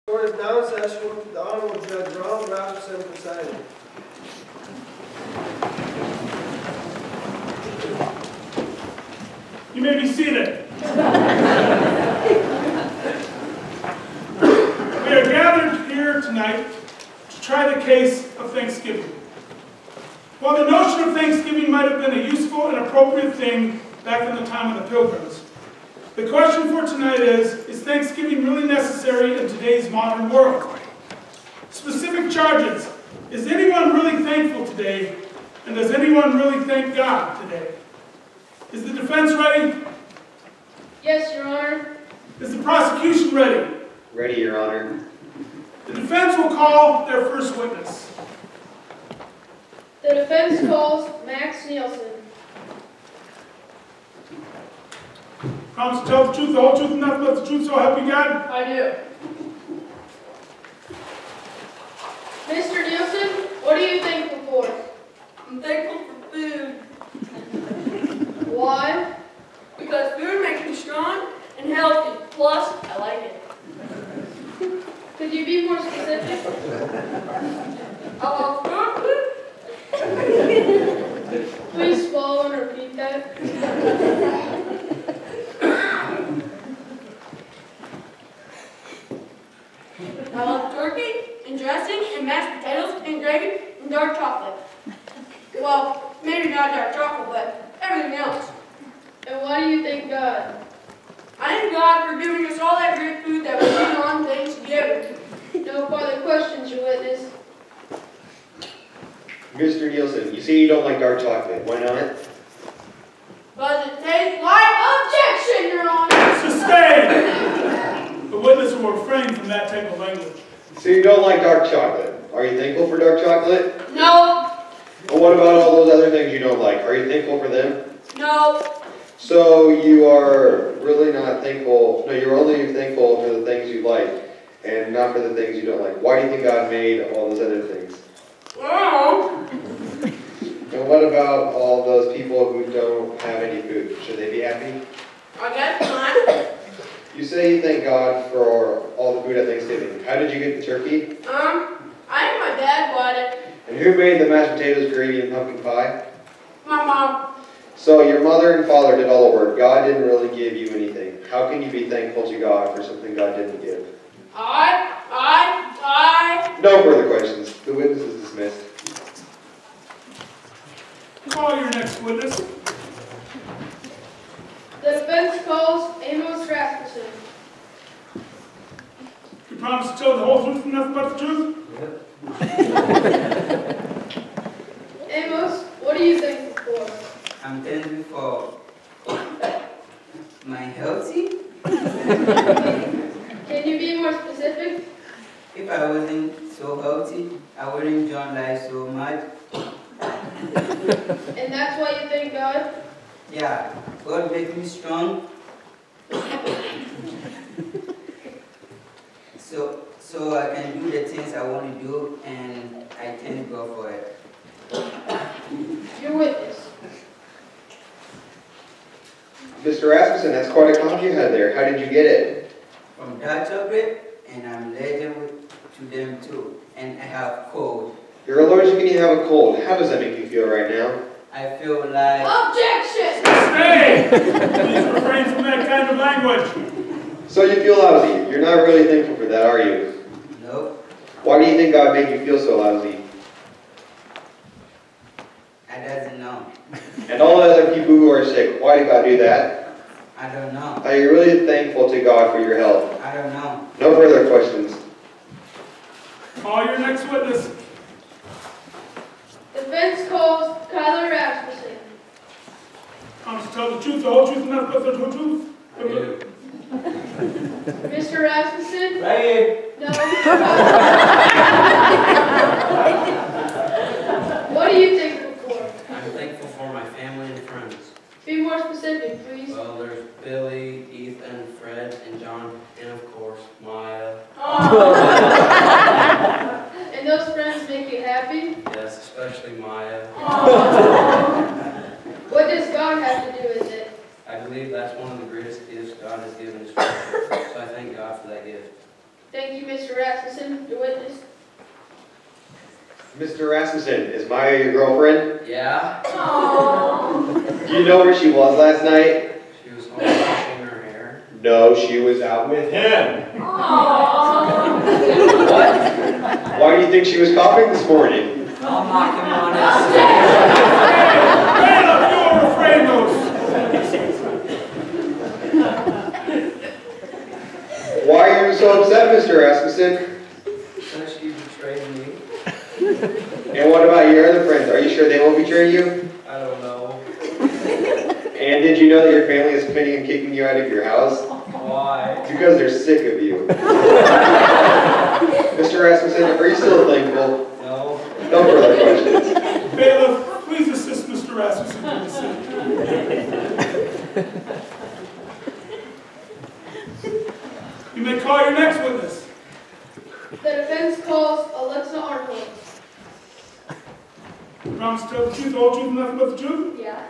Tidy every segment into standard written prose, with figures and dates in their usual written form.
Court is now in session with the Honorable Judge Ronald Rasmussen presiding. You may be seated. We are gathered here tonight to try the case of Thanksgiving. While the notion of Thanksgiving might have been a useful and appropriate thing back in the time of the Pilgrims, the question for tonight is Thanksgiving really necessary in today's modern world? Specific charges. Is anyone really thankful today? And does anyone really thank God today? Is the defense ready? Yes, Your Honor. Is the prosecution ready? Ready, Your Honor. The defense will call their first witness. The defense calls Max Nielsen. Promise to tell the truth, the whole truth, and nothing but the truth, so help you God? I do. Mr. Nielsen, what are you thankful for? I'm thankful for food, Why? because food makes me strong and healthy. Plus, I like it. Could you be more specific? I love food. Please swallow and repeat that. I love turkey and dressing and mashed potatoes and gravy and dark chocolate. Well, maybe not dark chocolate, but everything else. And why do you thank God? I thank God for giving us all that great food that we eat on Thanksgiving. No further questions, Your Witness. Mr. Nielsen, you say you don't like dark chocolate. Why not? Because it tastes like objection, Your Honor. Sustained! The witness will refrain from that type of language. So you don't like dark chocolate. Are you thankful for dark chocolate? No, Well, what about all those other things you don't like? Are you thankful for them? no, So you are really not thankful. No, you're only thankful for the things you like and not for the things you don't like. Why do you think God made all those other things? no. And what about all those people who don't have any food? Should they be happy? I guess not. You say you thank God for all the food at Thanksgiving. How did you get the turkey? I think my dad bought it. And who made the mashed potatoes, gravy, and pumpkin pie? My mom. So your mother and father did all the work. God didn't really give you anything. How can you be thankful to God for something God didn't give? No further questions. The witness is dismissed. Call your next witness. The defense calls Amos Rasmussen. You promise to tell the whole truth and nothing but the truth? Amos, what are you thankful for? I'm thankful for my healthy. Can you be more specific? If I wasn't so healthy, I wouldn't enjoy life so much. And that's why you thank God? Yeah, God make me strong. So I can do the things I want to do, and I thank God for it. Your witness. Mr. Rasmussen, that's quite a coffee you had there. How did you get it? From dark chocolate, and I'm allergic to them too. And I have cold. You're allergic and you have a cold. How does that make you feel right now? I feel like Objection! Sustained! Please refrain from that kind of language. So you feel lousy. You're not really thankful for that, are you? no. Why do you think God made you feel so lousy? I doesn't know. And all the other people who are sick, why did God do that? I don't know. Are you really thankful to God for your health? I don't know. No further questions. Call your next witness. Defense calls Kyler Rasmussen. Promise to tell the truth, the whole truth, and nothing but the whole truth? Mr. Rasmussen? Right here. No. What are you thankful for? I'm thankful for my family and friends. Be more specific, please. Well, there's Billy, Ethan, Fred, and John, and of course, Maya. And those friends make you happy? Yes, especially Maya. What does God have to do with it? I believe that's one of the greatest gifts God has given His children, so I thank God for that gift. Thank you, Mr. Rasmussen. Your witness. Mr. Rasmussen, is Maya your girlfriend? Yeah? Do you know where she was last night? She was home washing her hair. No, she was out with him. What? Why do you think she was coughing this morning? I'll knock him on his Bailiff, you are refrain those. Why are you so upset, Mr. Rasmussen? Because she betrayed me. And what about your other friends? Are you sure they won't betray you? I don't know. And did you know that your family is planning on kicking you out of your house? Why? Because they're sick of you. Mr. Rasmussen, are you still thankful? No. No further questions. Bailiff, please assist Mr. Rasmussen to the seat. You may call your next witness. The defense calls Alexa Arnold. Promise to tell the truth, the whole truth, and nothing but the truth? Yeah.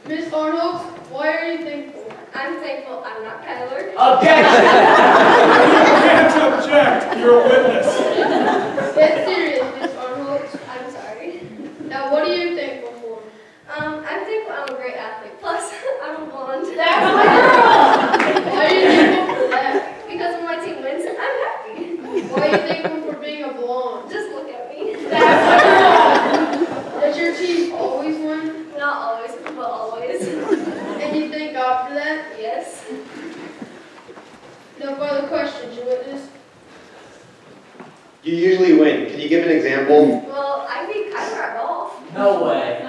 Miss Arnold, why are you thankful? I'm thankful I'm not Kyler. Objection! You can't object. You're a witness. Get serious, Miss Arnold. I'm sorry. Now, what are you thankful for? I'm thankful I'm a great athlete. Plus, I'm a blonde. That's my girl! Why are you thankful for that? Because when my team wins, I'm happy. Why are you thankful for being a blonde? Just look at me. That's my girl! Does your team always win? Not always, but always. And you thank God for that? Yes. No further questions, your witness. You usually win. Can you give an example? Well, I beat Kyler at golf. No way.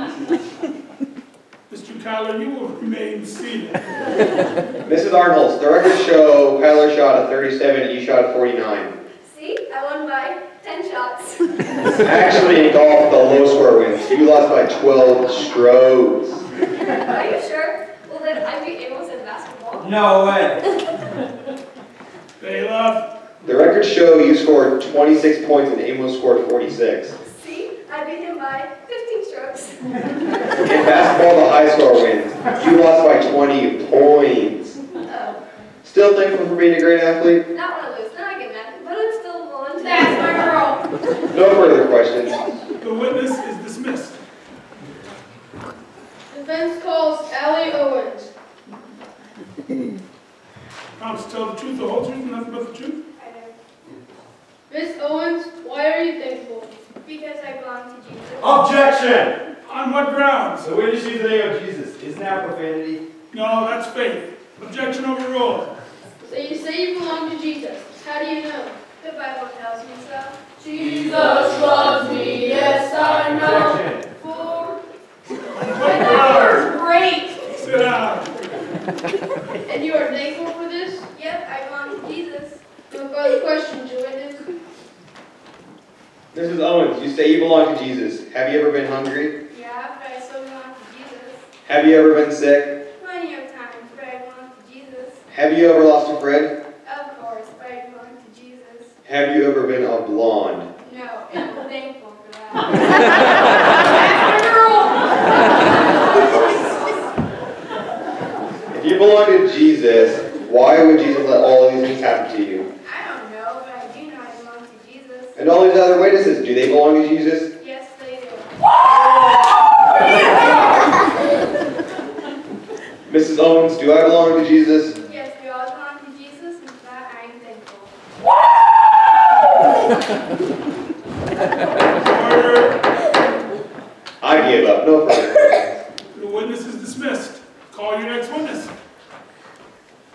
Mr. Kyler, you will remain seated. Mrs. Arnold, the records show Kyler shot a 37 and you shot a 49. See, I won by 10 shots. Actually, in golf, the low score wins. You lost by 12 strokes. Are you sure? Well, then I beat Amos in basketball. No way. Bailiff, The records show you scored 26 points and Amos scored 46. See, I beat him by 15 strokes. In basketball, the high score wins. You lost by 20 points. Oh, Still thankful for being a great athlete? not when I lose. Then I get mad. But I'm still blonde. That's my girl! No further questions. the witness is dismissed. Defense calls Allie Owens. Promise to tell the truth, the whole truth, and nothing but the truth? I know. Miss Owens, why are you thankful? Because I belong to Jesus. Objection! On what grounds? So we just use the name of Jesus. Isn't that profanity? No, that's faith. Objection overruled. So you say you belong to Jesus. How do you know? The Bible tells me so. Jesus loves me, yes I Objection! What grounds? Great! Sit down. And you are thankful for this? Yep, I belong to Jesus. No further questions, your witness. Mrs. Owens, you say you belong to Jesus. Have you ever been hungry? Yeah, but I still belong to Jesus. Have you ever been sick? Plenty of times, but I belong to Jesus. Have you ever lost a friend? Of course, but I belong to Jesus. Have you ever been a blonde? No, and I'm thankful for that. If you belong to Jesus, why would Jesus let all of these things happen to you? I don't know, but I do know I belong to Jesus. And all these other witnesses, do they belong to Jesus? Yes, they do. Mrs. Owens, do I belong to Jesus? Yes, we all belong to Jesus, and for that I am thankful. Order. I give up. No further questions. The witness is dismissed. Call your next witness.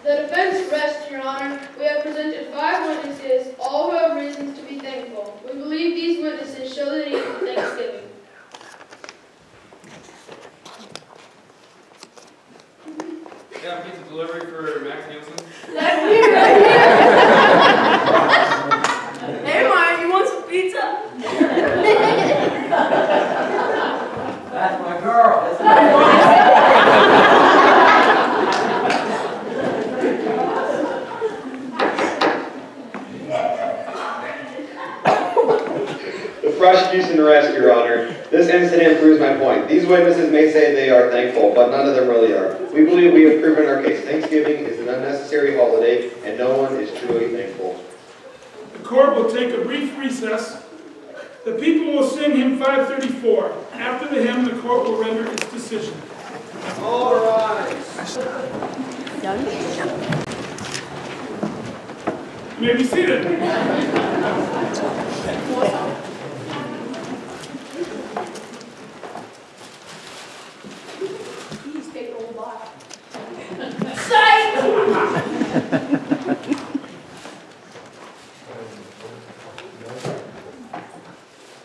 The defense rests, Your Honor. We have presented 5 witnesses, all who have reasons to be thankful. We believe these witnesses show the need for thanksgiving. Yeah, pizza delivery for Max Nielsen. That's me right here. Hey, Maya, you want some pizza? That's my girl. The prosecution rests, Your Honor. This evidence today proves my point. These witnesses may say they are thankful, but none of them really are. We believe we have proven our case. Thanksgiving is an unnecessary holiday, and no one is truly thankful. The court will take a brief recess. The people will sing hymn 534. After the hymn, the court will render its decision. All rise. You may be seated. Please take a little bite.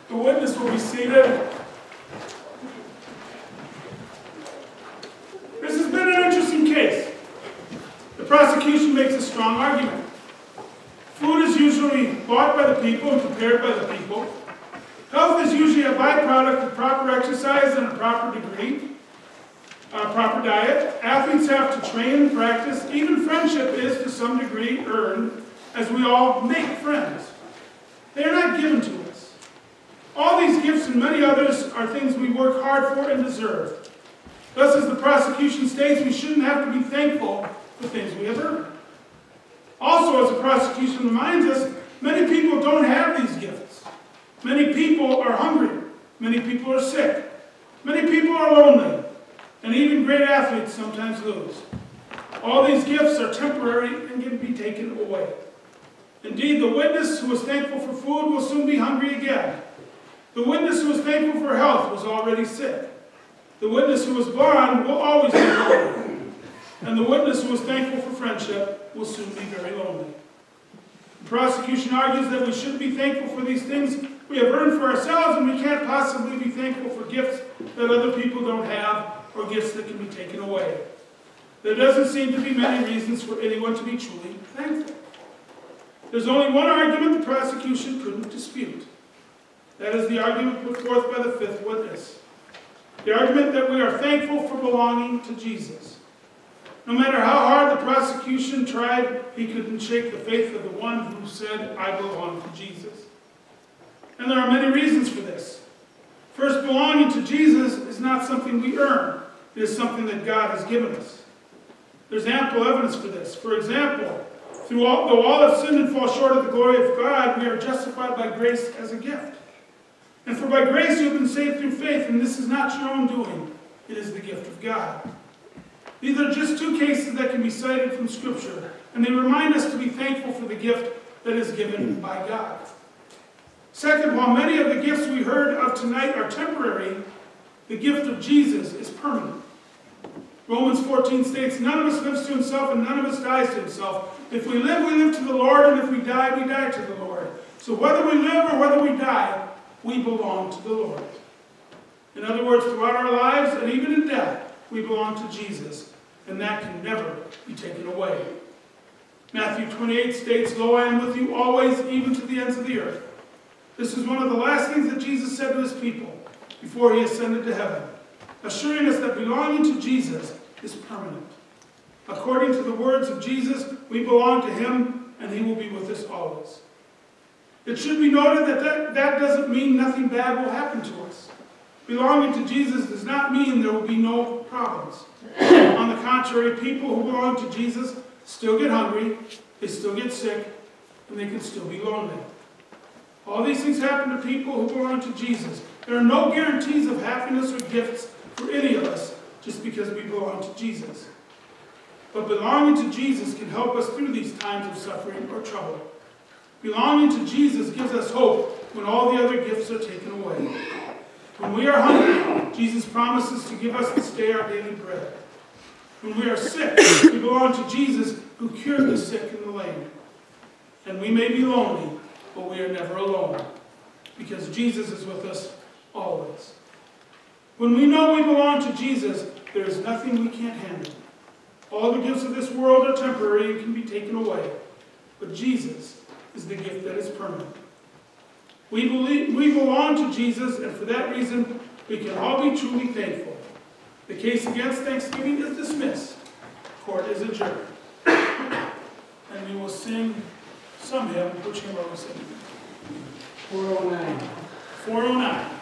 The witness will be seated. This has been an interesting case. The prosecution makes a strong argument. Food is usually bought by the people and prepared by the people. Health is usually a byproduct of proper exercise and a proper proper diet. Athletes have to train and practice. Even friendship is, to some degree, earned, as we all make friends. They are not given to us. All these gifts and many others are things we work hard for and deserve. Thus, as the prosecution states, we shouldn't have to be thankful for things we have earned. Also, as the prosecution reminds us, many people don't have these gifts. Many people are hungry. Many people are sick. Many people are lonely. And even great athletes sometimes lose. All these gifts are temporary and can be taken away. Indeed, the witness who was thankful for food will soon be hungry again. The witness who was thankful for health was already sick. The witness who was blind will always be lonely. And the witness who was thankful for friendship will soon be very lonely. The prosecution argues that we should be thankful for these things we have earned for ourselves, and we can't possibly be thankful for gifts that other people don't have, or gifts that can be taken away. There doesn't seem to be many reasons for anyone to be truly thankful. There's only one argument the prosecution couldn't dispute. That is the argument put forth by the fifth witness. The argument that we are thankful for belonging to Jesus. No matter how hard the prosecution tried, he couldn't shake the faith of the one who said, "I belong to Jesus." And there are many reasons for this. First, belonging to Jesus is not something we earn. It is something that God has given us. There's ample evidence for this. For example, though all have sinned and fall short of the glory of God, we are justified by grace as a gift. And for by grace you have been saved through faith, and this is not your own doing. It is the gift of God. These are just two cases that can be cited from Scripture, and they remind us to be thankful for the gift that is given by God. Second, while many of the gifts we heard of tonight are temporary, the gift of Jesus is permanent. Romans 14 states, "None of us lives to himself, and none of us dies to himself. If we live to the Lord, and if we die to the Lord." So whether we live or whether we die, we belong to the Lord. In other words, throughout our lives, and even in death, we belong to Jesus, and that can never be taken away. Matthew 28 states, "Lo, I am with you always, even to the ends of the earth." This is one of the last things that Jesus said to his people before he ascended to heaven, assuring us that belonging to Jesus is permanent. According to the words of Jesus, we belong to him, and he will be with us always. It should be noted that doesn't mean nothing bad will happen to us. Belonging to Jesus does not mean there will be no problems. On the contrary, people who belong to Jesus still get hungry, they still get sick, and they can still be lonely. All these things happen to people who belong to Jesus. There are no guarantees of happiness or gifts for any of us just because we belong to Jesus. But belonging to Jesus can help us through these times of suffering or trouble. Belonging to Jesus gives us hope when all the other gifts are taken away. When we are hungry, Jesus promises to give us this day our daily bread. When we are sick, we belong to Jesus who cured the sick and the lame. And we may be lonely, but we are never alone, because Jesus is with us always. When we know we belong to Jesus, there is nothing we can't handle. All the gifts of this world are temporary and can be taken away, but Jesus is the gift that is permanent. We belong to Jesus, and for that reason, we can all be truly thankful. The case against Thanksgiving is dismissed. Court is adjourned. And we will sing some hymn. Which hymn are we singing? 409. 409.